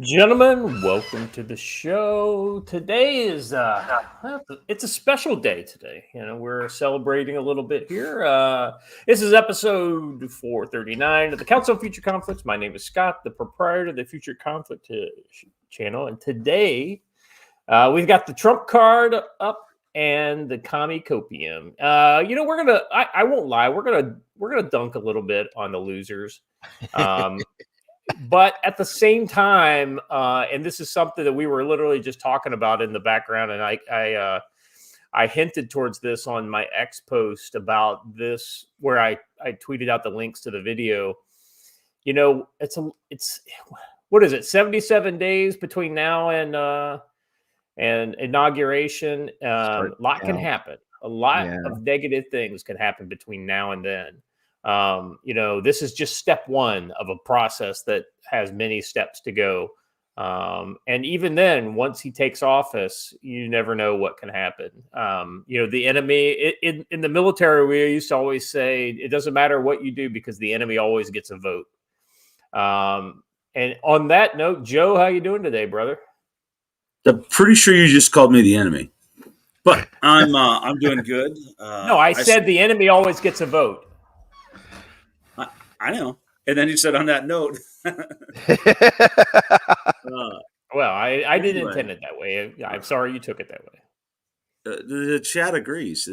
Gentlemen, welcome to the show. Today is it's a special day today. We're celebrating a little bit here. This is episode 439 of the Council of Future Conflicts. My name is Scott, the proprietor of the Future Conflict channel, and today we've got the Trump card up and the Commie Copium. We're gonna. I won't lie. We're gonna dunk a little bit on the losers. But at the same time, and this is something that we were literally just talking about in the background, and I hinted towards this on my X post about this, where I tweeted out the links to the video. It's what is it? 77 days between now and inauguration. A lot can happen. A lot of negative things can happen between now and then. This is just step one of a process that has many steps to go. And even then, once he takes office, you never know what can happen. The enemy in the military, we used to always say it doesn't matter what you do because the enemy always gets a vote. And on that note, Joe, how you doing today, brother? I'm pretty sure you just called me the enemy, but I'm doing good. No, I said the enemy always gets a vote. I know. And then you said on that note. Well, I didn't intend it that way. I'm sorry you took it that way. The chat agrees.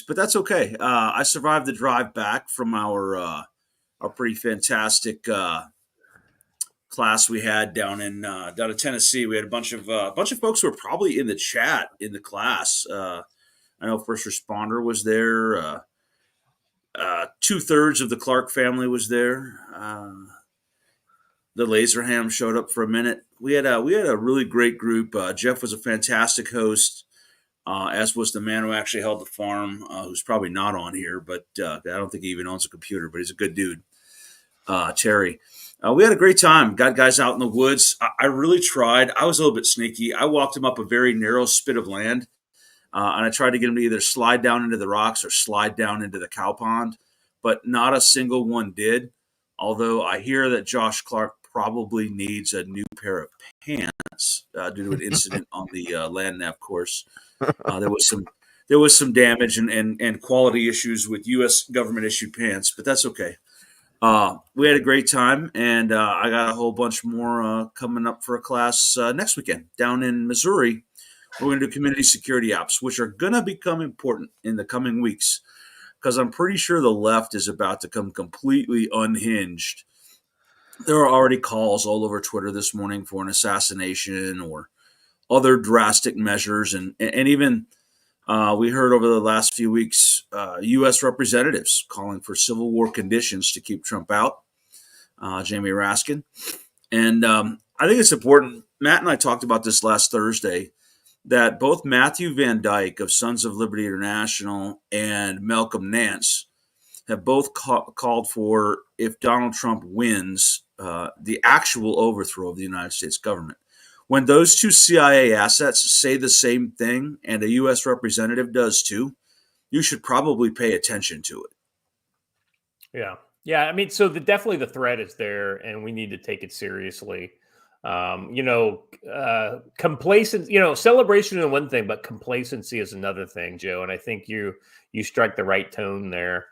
But that's okay. I survived the drive back from our pretty fantastic class we had down in Tennessee. We had a bunch of folks who were probably in the chat in the class. I know First Responder was there. 2/3 of the Clark family was there. The Laserham showed up for a minute. We had a really great group. Jeff was a fantastic host, as was the man who actually held the farm, who's probably not on here, but I don't think he even owns a computer, but he's a good dude. Terry. We had a great time. Got guys out in the woods. I really tried. I was a little bit sneaky. I walked him up a very narrow spit of land. And I tried to get him to either slide down into the rocks or slide down into the cow pond, but not a single one did. Although I hear that Josh Clark probably needs a new pair of pants due to an incident on the land nav course. There was some damage and quality issues with U.S. government issued pants, but that's okay. We had a great time, and I got a whole bunch more coming up for a class next weekend down in Missouri. We're going to do community security apps, which are going to become important in the coming weeks, because I'm pretty sure the left is about to come completely unhinged. There are already calls all over Twitter this morning for an assassination or other drastic measures. And even we heard over the last few weeks, U.S. representatives calling for civil war conditions to keep Trump out, Jamie Raskin. And I think it's important. Matt and I talked about this last Thursday, that both Matthew Van Dyke of Sons of Liberty International and Malcolm Nance have both called for, if Donald Trump wins, the actual overthrow of the United States government. When those two CIA assets say the same thing and a U.S. representative does too, you should probably pay attention to it. Yeah. I mean, so definitely the threat is there, and we need to take it seriously. Complacency, celebration is one thing, but complacency is another thing, Joe. And I think you strike the right tone there.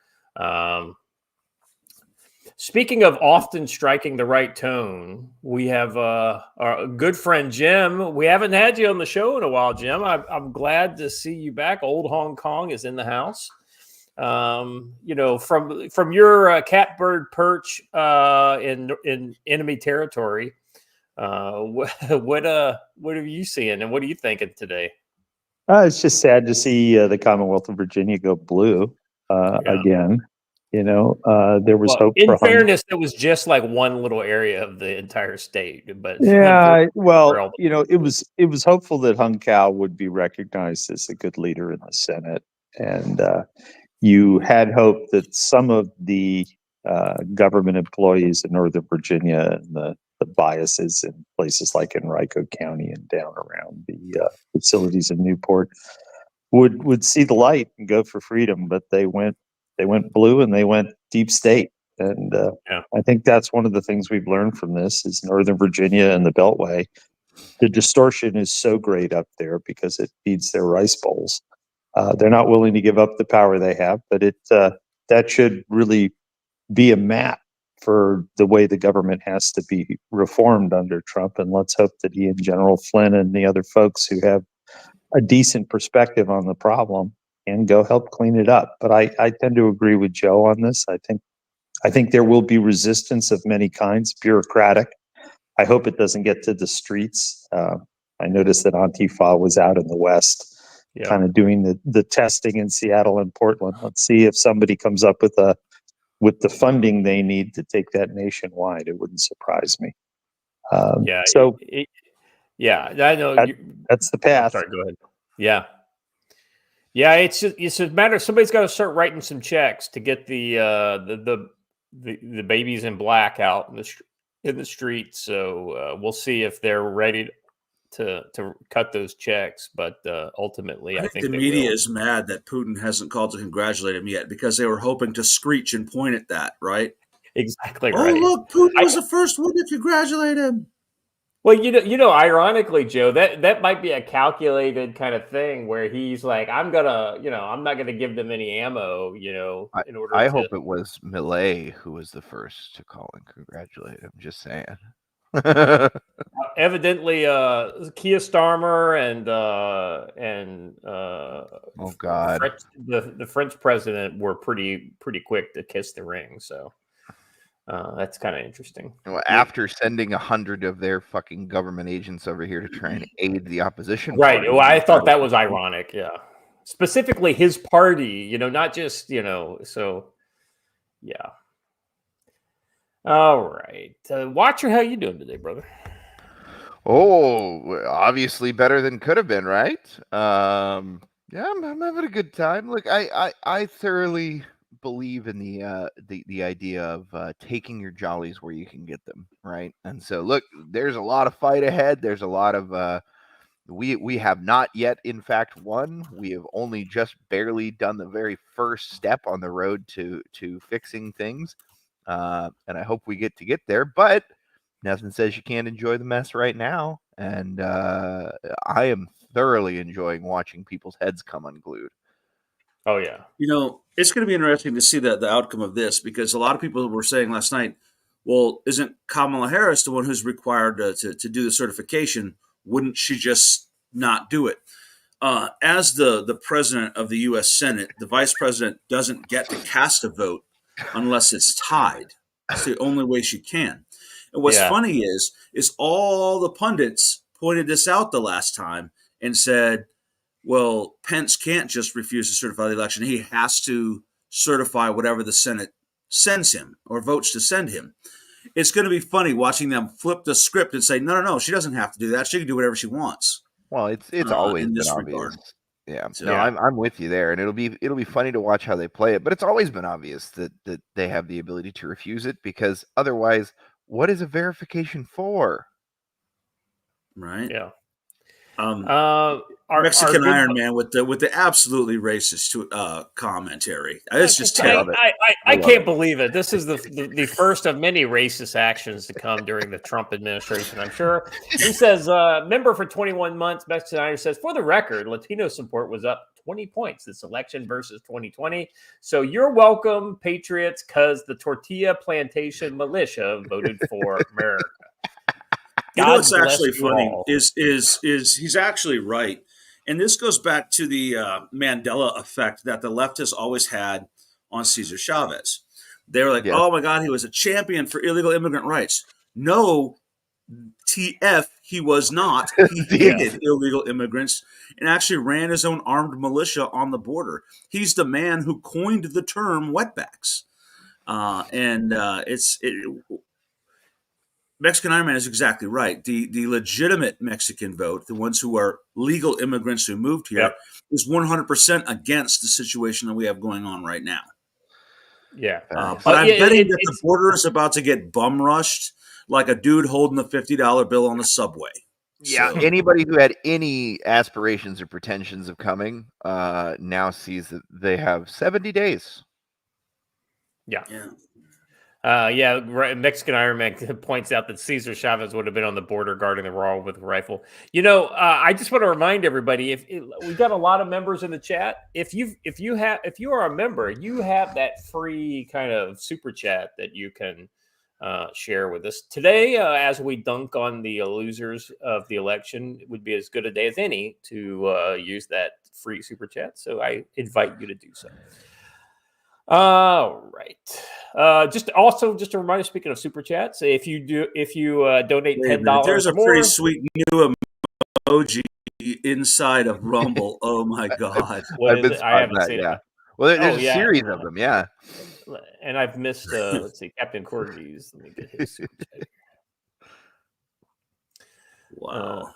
Speaking of often striking the right tone, we have our good friend Jim. We haven't had you on the show in a while, Jim. I'm glad to see you back. Old Hong Kong is in the house. From your catbird perch in enemy territory. What are you seeing, and what are you thinking today? It's just sad to see the Commonwealth of Virginia go blue again. There was hope. In fairness, it was just like one little area of the entire state, but it was hopeful that Hung Kao would be recognized as a good leader in the Senate, and you had hope that some of the government employees in Northern Virginia and the biases in places like Henrico County and down around the facilities in Newport would see the light and go for freedom, but they went blue and they went deep state. And I think that's one of the things we've learned from this is Northern Virginia and the Beltway. The distortion is so great up there because it feeds their rice bowls. They're not willing to give up the power they have, but that should really be a map for the way the government has to be reformed under Trump. And let's hope that he and General Flynn and the other folks who have a decent perspective on the problem and go help clean it up. But I tend to agree with Joe on this. I think there will be resistance of many kinds, bureaucratic. I hope it doesn't get to the streets. I noticed that Antifa was out in the West, kind of doing the testing in Seattle and Portland. Let's see if somebody comes up with the funding they need to take that nationwide. It wouldn't surprise me. So I know that's the path. Sorry, go ahead. Yeah. It's a matter. Somebody's got to start writing some checks to get the babies in black out in the streets. So we'll see if they're ready to cut those checks. But ultimately, I think the media is mad that Putin hasn't called to congratulate him yet because they were hoping to screech and point at that, right? Exactly right. Oh, look, Putin was the first one to congratulate him. Well, ironically, Joe, that might be a calculated kind of thing where he's like, I'm not gonna give them any ammo, in order. I hope it was Millet who was the first to call and congratulate him. Just saying. Evidently, Keir Starmer and oh god, the French president were pretty quick to kiss the ring. So. That's kind of interesting. Well, after sending 100 of their fucking government agents over here to try and aid the opposition, right? Well, I thought that was ironic. Yeah, specifically his party. Not just So, yeah. All right, Watcher, how you doing today, brother? Oh, obviously better than could have been, right? Yeah, I'm having a good time. Look, I thoroughly believe in the idea of taking your jollies where you can get them, right? And so look, there's a lot of fight ahead. There's a lot of we have not yet in fact won. We have only just barely done the very first step on the road to fixing things, and I hope we get there, but nothing says you can't enjoy the mess right now, and I am thoroughly enjoying watching people's heads come unglued. Oh, yeah. It's going to be interesting to see the outcome of this because a lot of people were saying last night, well, isn't Kamala Harris the one who's required to do the certification? Wouldn't she just not do it? As the president of the U.S. Senate, the vice president doesn't get to cast a vote unless it's tied. It's the only way she can. And what's funny is all the pundits pointed this out the last time and said, well, Pence can't just refuse to certify the election. He has to certify whatever the Senate sends him or votes to send him. It's going to be funny watching them flip the script and say, no, she doesn't have to do that. She can do whatever she wants. Well, it's always been obvious. Regard. Yeah, so, no, I'm with you there, and it'll be funny to watch how they play it. But it's always been obvious that they have the ability to refuse it because otherwise, what is a verification for? Right. Yeah. Mexican Iron Man with the absolutely racist commentary. It's just terrible. I can't believe it. This is the first of many racist actions to come during the Trump administration, I'm sure. He says, member for 21 months, Mexican Iron says, for the record, Latino support was up 20 points this election versus 2020. So you're welcome, patriots, because the tortilla plantation militia voted for America. What's actually funny is he's actually right. And this goes back to the Mandela effect that the left has always had on Cesar Chavez. They were like, oh my God, he was a champion for illegal immigrant rights. No, TF, he was not. He hated illegal immigrants and actually ran his own armed militia on the border. He's the man who coined the term wetbacks. Mexican Iron Man is exactly right. The legitimate Mexican vote, the ones who are legal immigrants who moved here, is 100% against the situation that we have going on right now. Yeah. But I'm betting that the border is about to get bum rushed like a dude holding a $50 bill on the subway. Yeah. So. Anybody who had any aspirations or pretensions of coming now sees that they have 70 days. Yeah. Yeah, Mexican Iron Man points out that Cesar Chavez would have been on the border guarding the wall with a rifle. I just want to remind everybody: if we got a lot of members in the chat, if you are a member, you have that free kind of super chat that you can share with us today. As we dunk on the losers of the election, it would be as good a day as any to use that free super chat. So I invite you to do so. All right. Just a reminder. Speaking of super chats, if you donate $10, there's a more, pretty sweet new emoji inside of Rumble. Oh my god! What is it? I haven't seen it. Well, there's a series of them. Yeah, and I've missed. Let's see, Captain Corgis. Let me get his super chat. Wow.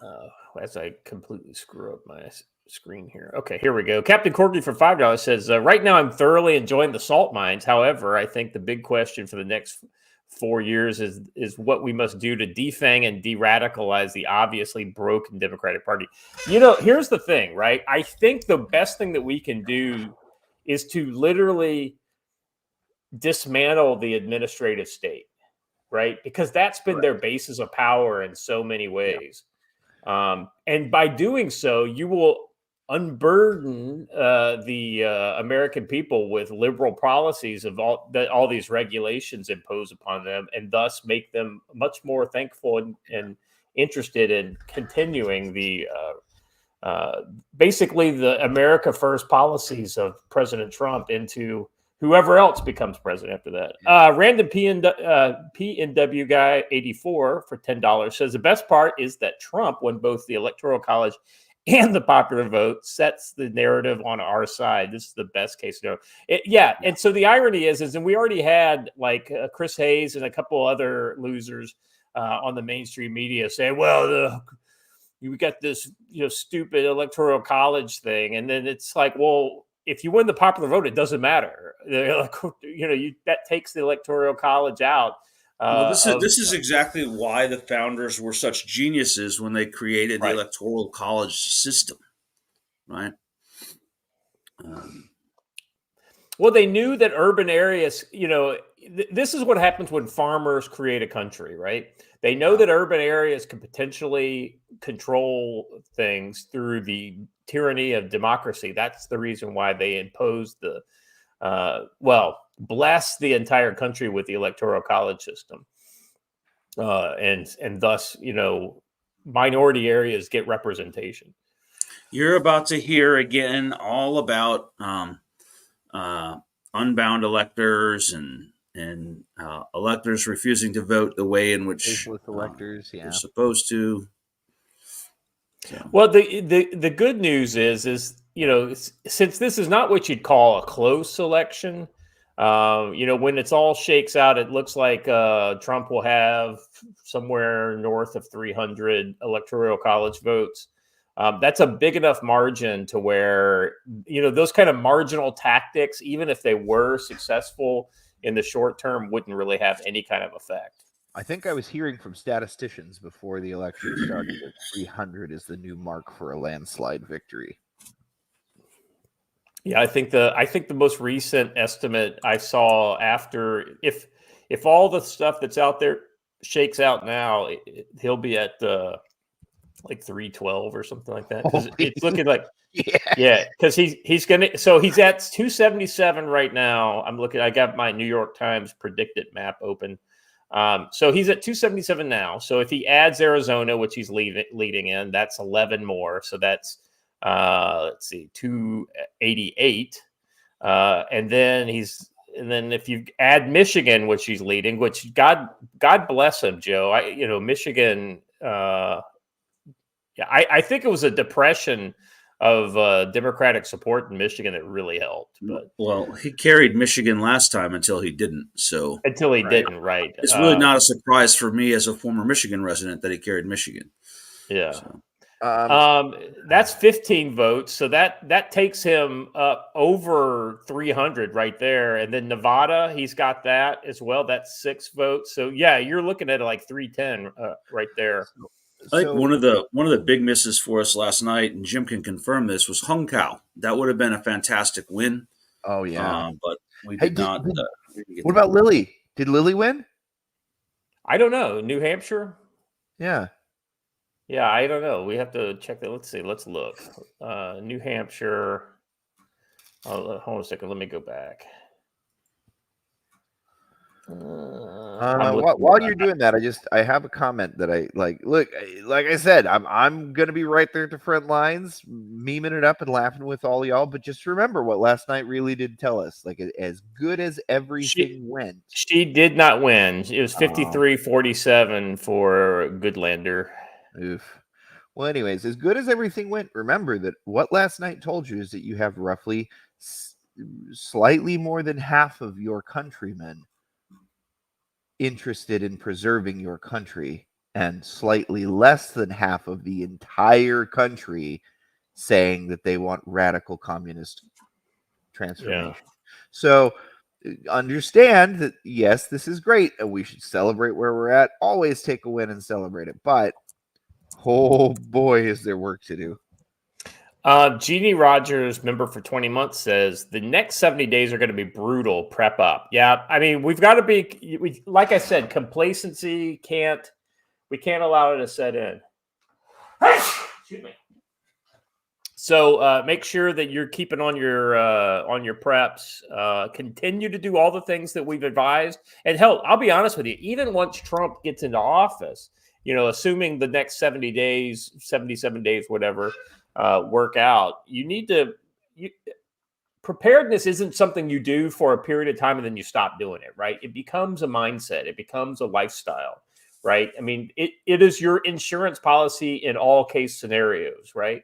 As I completely screw up my screen here. Okay, here we go. Captain Corgi for $5 says, right now I'm thoroughly enjoying the salt mines. However, I think the big question for the next 4 years is what we must do to defang and de-radicalize the obviously broken Democratic Party. Here's the thing, right? I think the best thing that we can do is to literally dismantle the administrative state, right? Because that's been their basis of power in so many ways. Yeah. And by doing so, you will unburden the American people with liberal policies of all these regulations imposed upon them, and thus make them much more thankful and interested in continuing the basically the America First policies of President Trump into whoever else becomes president after that. Random PNW guy 84 for $10 says the best part is that Trump won both the Electoral College and the popular vote, sets the narrative on our side. This is the best case scenario. And so the irony is, and we already had like Chris Hayes and a couple other losers on the mainstream media saying, well, we got this stupid Electoral College thing, and then it's like, well, if you win the popular vote, it doesn't matter. That takes the Electoral College out. Well, this is exactly why the founders were such geniuses when they created the Electoral College system, right? Well, they knew that urban areas, this is what happens when farmers create a country, right? They know that urban areas can potentially control things through the tyranny of democracy. That's the reason why they imposed bless the entire country with the Electoral College system. And thus, minority areas get representation. You're about to hear again all about unbound electors and electors refusing to vote the way in which electors, they're supposed to. So. Well, the good news is since this is not what you'd call a close election, when it's all shakes out, it looks like Trump will have somewhere north of 300 Electoral College votes. That's a big enough margin to where, those kind of marginal tactics, even if they were successful in the short term, wouldn't really have any kind of effect. I think I was hearing from statisticians before the election started that 300 is the new mark for a landslide victory. Yeah, I think the most recent estimate I saw after, if all the stuff that's out there shakes out now, he'll be at like 312 or something like that. Because it's looking like because he's gonna. So he's at 277 right now. I got my New York Times predicted map open. So he's at 277 now. So if he adds Arizona, which he's leading in, that's 11 more. So that's 288. And then if you add Michigan, which he's leading, which God bless him, Joe. Michigan. I think it was a depression of Democratic support in Michigan that really helped. But he carried Michigan last time until he didn't. So didn't, right? It's really not a surprise for me as a former Michigan resident that he carried Michigan. Yeah. So. That's 15 votes, so that takes him up over 300 right there. And then Nevada, he's got that as well. That's 6 votes. So yeah, you're looking at like 310 right there. I think one of the big misses for us last night, and Jim can confirm this, was Hung Kao. That would have been a fantastic win. Oh yeah, but we did not. What about Lily? Did Lily win? I don't know. New Hampshire? Yeah. Yeah, I don't know. We have to check that. Let's see. Let's look. New Hampshire. Hold on a second. Let me go back. While you're doing that, I have a comment that I like. Look, like I said, I'm gonna be right there at the front lines, memeing it up and laughing with all y'all. But just remember what last night really did tell us. Like, as good as everything went, she did not win. It was 53-47 for Goodlander. Oof. Well, anyways, as good as everything went, remember that what last night told you is that you have roughly slightly more than half of your countrymen interested in preserving your country, and slightly less than half of the entire country saying that they want radical communist transformation. Yeah. So understand that, yes, this is great, and we should celebrate where we're at. Always take a win and celebrate it. But, oh boy, is there work to do. Jeannie Rogers, member for 20 months, says the next 70 days are going to be brutal. Prep up. Yeah, I mean, we've got to be, like I said, complacency we can't allow it to set in. Excuse me. So make sure that you're keeping on your preps. Continue to do all the things that we've advised. And hell, I'll be honest with you, even once Trump gets into office, assuming the next 70 days, 77 days, whatever, work out, preparedness isn't something you do for a period of time and then you stop doing it, right? It becomes a mindset. It becomes a lifestyle, right? I mean, it is your insurance policy in all case scenarios, right?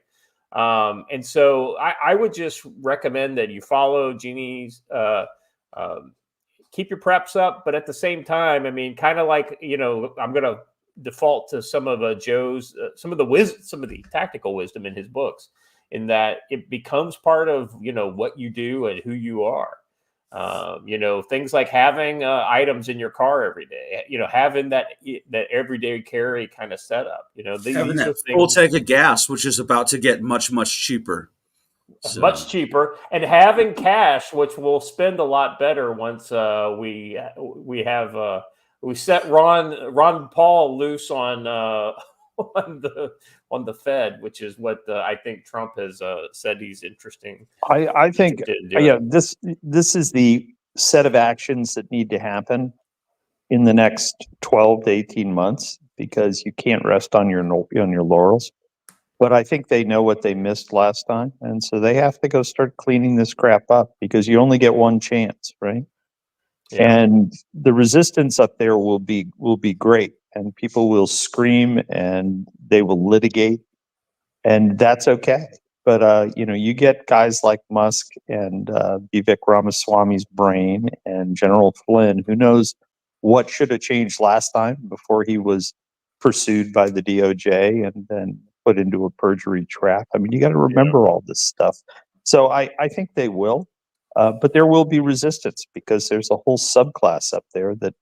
And so I would just recommend that you follow Jeannie's, keep your preps up, but at the same time, I mean, kind of like, I'm going to default to some of Joe's, some of the tactical wisdom in his books, in that it becomes part of, what you do and who you are. Things like having items in your car every day, having that everyday carry kind of setup, having that full tank of gas, which is about to get much, much cheaper. Much cheaper, and having cash, which we'll spend a lot better once we set Ron Paul loose on the Fed, which is what I think Trump has said he's interesting. I think this is the set of actions that need to happen in the next 12 to 18 months, because you can't rest on your laurels. But I think they know what they missed last time, and so they have to go start cleaning this crap up, because you only get one chance, right? Yeah. And the resistance up there will be great, and people will scream and they will litigate, and that's okay. But you get guys like Musk and Vivek Ramaswamy's brain and General Flynn, who knows what should have changed last time before he was pursued by the DOJ and then put into a perjury trap. I mean, you got to remember all this stuff. So I think they will, but there will be resistance, because there's a whole subclass up there that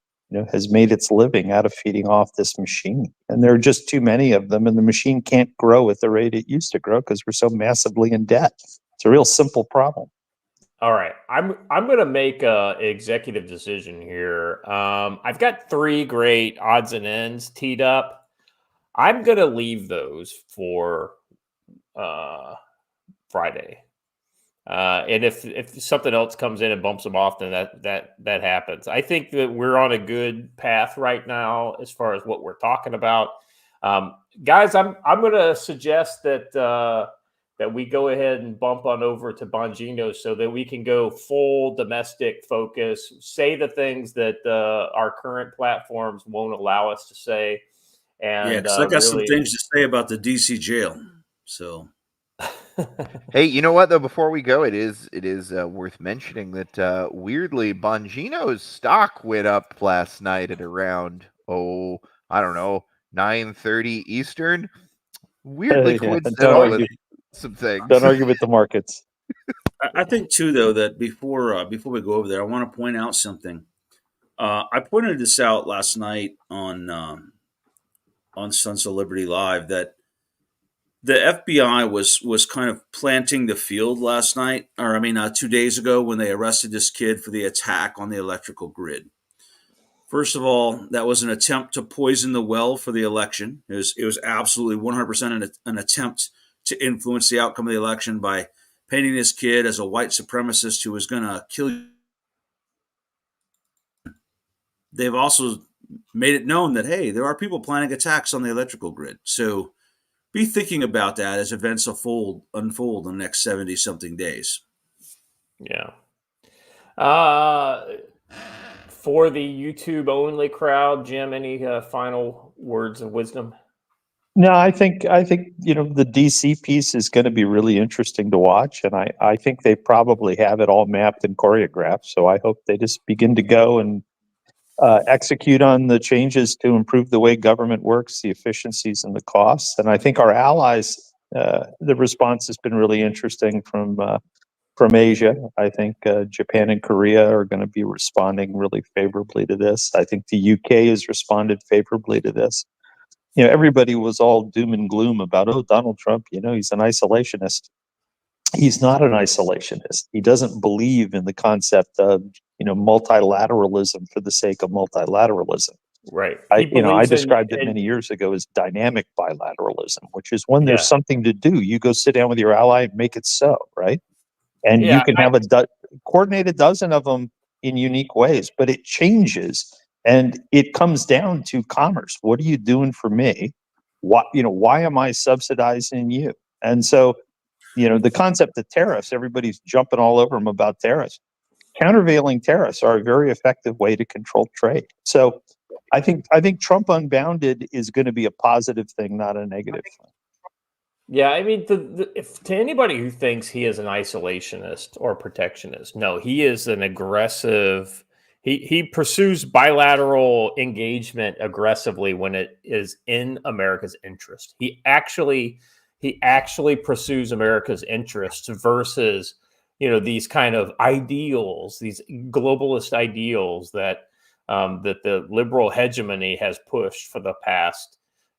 has made its living out of feeding off this machine, and there are just too many of them, and the machine can't grow at the rate it used to grow because we're so massively in debt. It's a real simple problem. All right, I'm going to make an executive decision here. I've got 3 great odds and ends teed up. I'm going to leave those for Friday. And if something else comes in and bumps them off, then that happens. I think that we're on a good path right now as far as what we're talking about. Guys, I'm going to suggest that we go ahead and bump on over to Bongino so that we can go full domestic focus, say the things that our current platforms won't allow us to say. And because I got some things to say about the DC jail. So, hey, you know what though? Before we go, it is worth mentioning that weirdly, Bongino's stock went up last night at around 9:30 Eastern. Weirdly coincidental with some things. Don't argue with the markets. I think too, though, that before we go over there, I want to point out something. I pointed this out last night on Sons of Liberty Live, that the FBI was kind of planting the field last night, 2 days ago, when they arrested this kid for the attack on the electrical grid. First of all, that was an attempt to poison the well for the election. It was absolutely 100% an attempt to influence the outcome of the election by painting this kid as a white supremacist who was going to kill you. They've also made it known that, hey, there are people planning attacks on the electrical grid. So be thinking about that as events unfold in the next 70-something days. Yeah. For the YouTube only crowd, Jim, any final words of wisdom? No, I think the DC piece is going to be really interesting to watch, and I think they probably have it all mapped and choreographed. So I hope they just begin to go and execute on the changes to improve the way government works, the efficiencies and the costs. And I think our allies, the response has been really interesting from Asia. I think Japan and Korea are going to be responding really favorably to this. I think the UK has responded favorably to this. Everybody was all doom and gloom about, Donald Trump, he's an isolationist. He's not an isolationist. He doesn't believe in the concept of, multilateralism for the sake of multilateralism. Right. I described it many years ago as dynamic bilateralism, which is when there's something to do, you go sit down with your ally and make it so, right? And you can have coordinate a dozen of them in unique ways, but it changes. And it comes down to commerce. What are you doing for me? Why am I subsidizing you? And so, the concept of tariffs, everybody's jumping all over them about tariffs. Countervailing tariffs are a very effective way to control trade. So I think Trump Unbounded is going to be a positive thing, not a negative thing. Yeah, I mean, if to anybody who thinks he is an isolationist or protectionist, no, he is an aggressive. He pursues bilateral engagement aggressively when it is in America's interest. He actually pursues America's interests versus, these kind of ideals, these globalist ideals that that the liberal hegemony has pushed for the past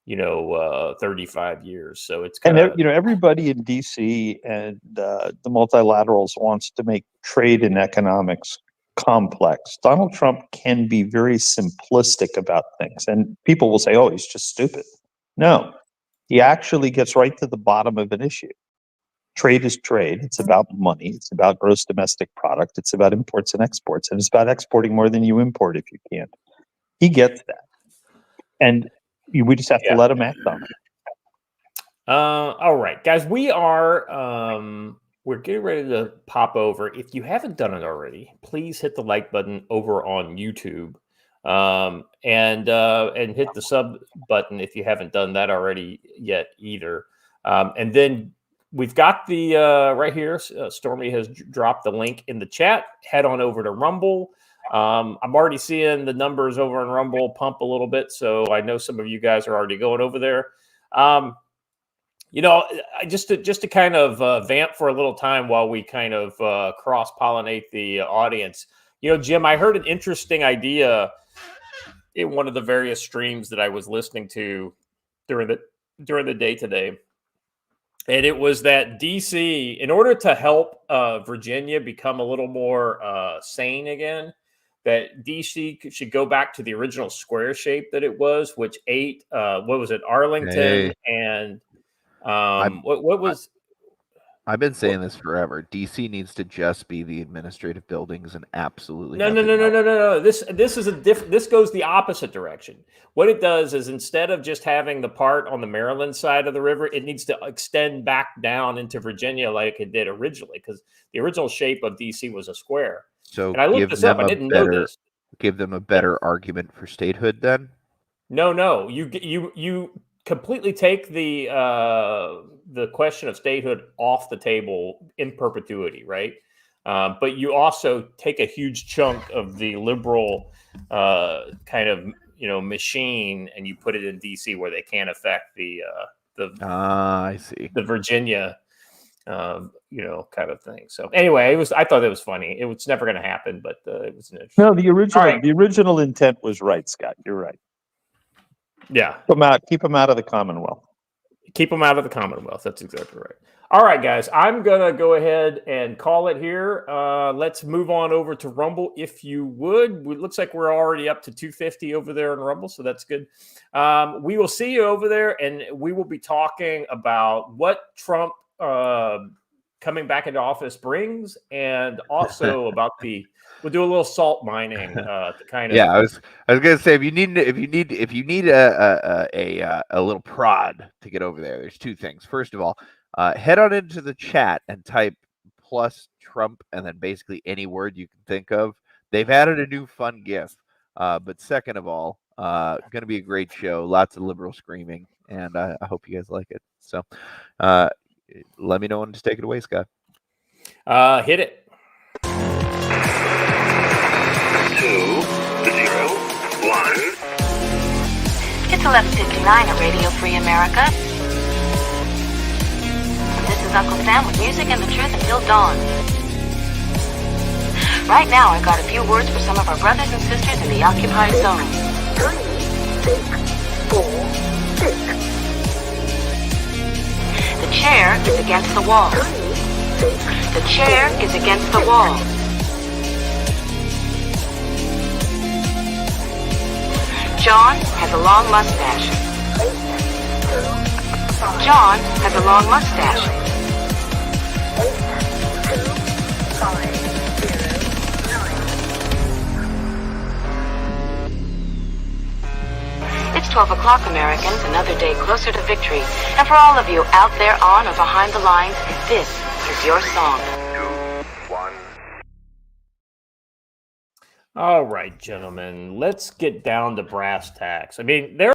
35 years. So it's kind of, everybody in DC and the multilaterals wants to make trade and economics complex. Donald Trump can be very simplistic about things, and people will say, he's just stupid. No, he actually gets right to the bottom of an issue. Trade is trade. It's about money. It's about gross domestic product. It's about imports and exports, and it's about exporting more than you import if you can. He gets that. And we just have to let him act on it. All right, guys, we're getting ready to pop over. If you haven't done it already, please hit the like button over on YouTube, and hit the sub button if you haven't done that already yet either. And then we've got the right here. Stormy has dropped the link in the chat. Head on over to Rumble. I'm already seeing the numbers over on Rumble pump a little bit, so I know some of you guys are already going over there. Just to kind of vamp for a little time while we kind of cross-pollinate the audience. Jim, I heard an interesting idea in one of the various streams that I was listening to during the day today. And it was that DC, in order to help Virginia become a little more sane again, that DC should go back to the original square shape that it was, which ate, Arlington and what was... I've been saying this forever. DC needs to just be the administrative buildings and absolutely no. This goes the opposite direction. What it does is, instead of just having the part on the Maryland side of the river, it needs to extend back down into Virginia like it did originally, because the original shape of DC was a square. So, and I looked this up. I didn't know this. Give them a better argument for statehood, then? No. You completely take the question of statehood off the table in perpetuity, right? But you also take a huge chunk of the liberal kind of machine, and you put it in DC where they can't affect I see, the Virginia kind of thing. So anyway, I thought it was funny. It was never going to happen, but it was an interesting. No, the original intent was right, Scott. You're right. Yeah, Keep them out of the Commonwealth. Keep them out of the Commonwealth. That's exactly right. All right, guys, I'm going to go ahead and call it here. Let's move on over to Rumble, if you would. It looks like we're already up to 250 over there in Rumble, so that's good. We will see you over there, and we will be talking about what Trump coming back into office brings, and also about we'll do a little salt mining to kind of. Yeah, I was gonna say if you need a little prod to get over there, there's two things. First of all, head on into the chat and type plus Trump and then basically any word you can think of. They've added a new fun GIF. But second of all, gonna be a great show. Lots of liberal screaming, and I hope you guys like it. So, let me know when to take it away, Scott. Hit it. 2, 0, 1. It's 11:59 at Radio Free America. This is Uncle Sam with music and the truth until dawn. Right now, I've got a few words for some of our brothers and sisters in the occupied zone. 3, 6, 4, 6. The chair is against the wall. 3, 6. The chair is against the wall. John has a long mustache. 8, 2, 5. John has a long mustache. 8, 2, 5, 0, 9. It's 12 o'clock, Americans, another day closer to victory. And for all of you out there on or behind the lines, this is your song. 2, 1. All right, gentlemen, let's get down to brass tacks. I mean, there